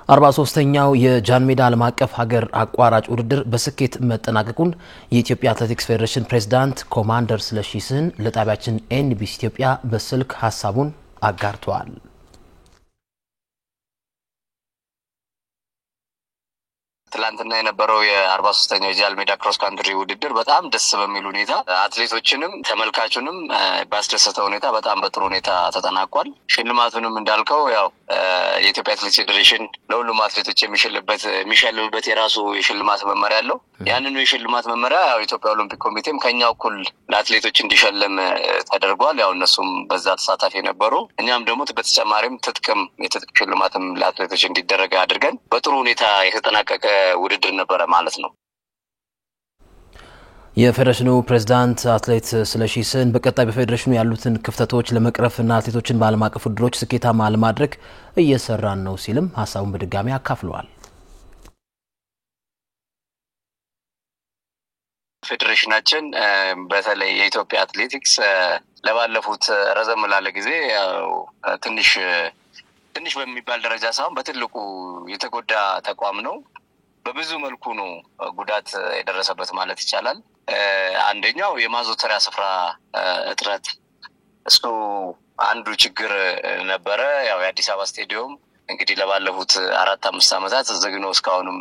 43ኛው የጃንሜዳ ዓለም አቀፍ ሀገር አቋራጭ ውድድር በስኬት መጠናቀቁን የኢትዮጵያ አትሌቲክስ ፌዴሬሽን ፕሬዝዳንት ኮማንደር ስለሺ ስህን ለጣቢያችን ኤንቢሲ ኢትዮጵያ በስልክ ሐሳቡን አጋርተዋል። ትላንትና የነበረው የ43ኛው የጃንሜዳ ክሮስ ካንትሪ ውድድር በጣም ደስ በሚል ሁኔታ አትሌቶችንም ተመልካቹንም ባስደሰተ ሁኔታ በጣም በጥሩ ሁኔታ ተጠናቋል። ሽልማቱንም እንዳልከው ያው የኢትዮጵያ አትሌቲክስ ፌዴሬሽን ለሁሉም አትሌቶች የሚሸልምበት የራሱ የሽልማት መመሪያ አለው። ያንኑ የሽልማት መመሪያ ያው ኢትዮጵያ ኦሎምፒክ ኮሚቴም ከኛው እኩል ለአትሌቶች እንዲሸልም ተደርጓል። ያው እነሱም በዛ ተሳታፊ ነበሩ። እኛም ደግሞ በተጨማሪም የትጥቅ ሽልማትም ለአትሌቶች እንዲደረግ አድርገን በጥሩ ሁኔታ የተጠናቀቀ ውድድር ነበረ ማለት ነው። የፌዴሬሽኑ ፕሬዝዳንት አትሌት ስለሺ ስህን በቀጣይ በፌዴሬሽኑ ያሉትን ክፍተቶች ለመቅረፍና አትሌቶችን በዓለም አቀፍ ውድድሮች ስኬታማ ለማድረግ እየሰራን ነው ሲልም ሐሳቡን በድጋሚ አካፍለዋል። ፌዴሬሽናችን በተለይ የኢትዮጵያ አትሌቲክስ ለባለፉት ረዘም ላለ ጊዜ ትንሽ በሚባል ደረጃ ሳይሆን በትልቁ የተጎዳ ተቋም ነው። በብዙ መልኩ ነው ጉዳት የደረሰበት ማለት ይቻላል። አንደኛው የማዘውተሪያ ስፍራ እጥረት እሱ አንዱ ችግር ነበረ። ያው የአዲስ አበባ ስቴዲየም እንግዲህ ለባለፉት 4-5 ዓመታት ዝግ ነው፣ እስካሁንም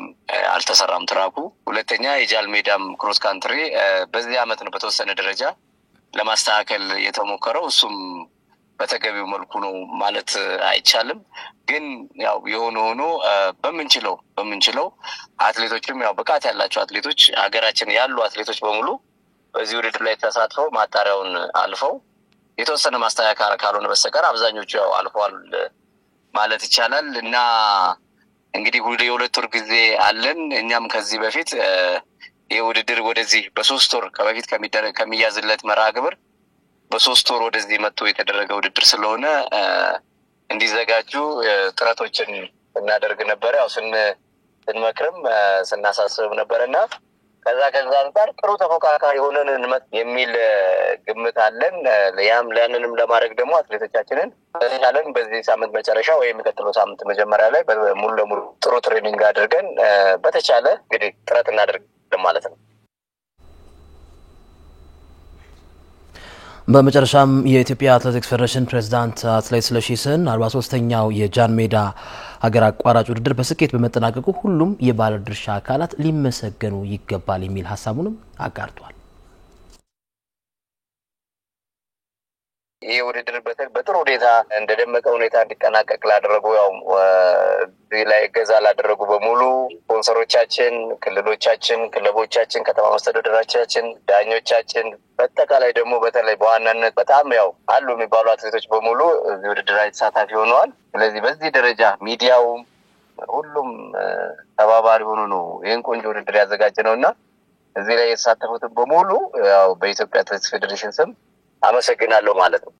አልተሰራም ትራኩ። ሁለተኛ የጃንሜዳም ክሮስ ካንትሪ በዚህ ዓመት ነው በተወሰነ ደረጃ ለማስተካከል የተሞከረው፣ እሱም በተገቢው መልኩ ነው ማለት አይቻልም። ግን ያው ሆኖ በምንችለው አትሌቶችም ያው ብቃት ያላቸው አትሌቶች ሀገራችን ያሉ አትሌቶች በሙሉ በዚህ ውድድር ላይ ተሳትፈው ማጣሪያውን አልፈው የተወሰነ ማስተካከያ ካልሆነ በስተቀር አብዛኞቹ ያው አልፈዋል ማለት ይቻላል። እና እንግዲህ የሁለት ወር ጊዜ አለን። እኛም ከዚህ በፊት የውድድር ወደዚህ በ3 ወር ከበፊት ከሚያዝለት መርሃ ግብር በ3 ወር ወደዚህ መጥቶ የተደረገ ውድድር ስለሆነ እንዲዘጋጁ ጥረቶችን እናደርግ ነበር። ያው ስንመክርም ስናሳስብ ነበርና ከዛ አንፃር ጥሩ ተፎካካሪ ሆነን የሚል ግምት አለን። ያንንም ለማድረግ ደግሞ አትሌቶቻችንን በዚህ ሳምንት መጨረሻ ወይ የሚቀጥለው ሳምንት መጀመሪያ ላይ ሙሉ ለሙሉ ጥሩ ትሬኒንግ አድርገን በተቻለ እንግዲህ ጥረት እናደርግ ማለት ነው። በመጨረሻም የኢትዮጵያ አትሌቲክስ ፌዴሬሽን ፕሬዝዳንት አትሌት ስለሺ ስህን 43ኛው የጃንሜዳ ሀገር አቋራጭ ውድድር በስኬት በመጠናቀቁ ሁሉም የባለድርሻ አካላት ሊመሰገኑ ይገባል የሚል ሐሳቡንም አጋርቷል። ይህ ውድድር በጥሩ ሁኔታ እንደደመቀ ሁኔታ እንዲጠናቀቅ ላደረጉ ያው ላይ ገዛ ላደረጉ በሙሉ ስፖንሰሮቻችን፣ ክልሎቻችን፣ ክለቦቻችን፣ ከተማ መስተዳድራችን፣ ዳኞቻችን በተቃላይ ደግሞ በተለይ በዋናነት በጣም ያው አሉ የሚባሉ አትሌቶች በሙሉ እዚህ ውድድር ላይ ተሳታፊ ሆነዋል። ስለዚህ በዚህ ደረጃ ሚዲያው ሁሉም ተባባሪ ሆኖ ነው ይሄን ቆንጆ ውድድር ያዘጋጀነውና እዚህ ላይ የተሳተፉት በሙሉ ያው በኢትዮጵያ አትሌቲክስ ፌዴሬሽን ስም አመሰግናለሁ ማለት ነው።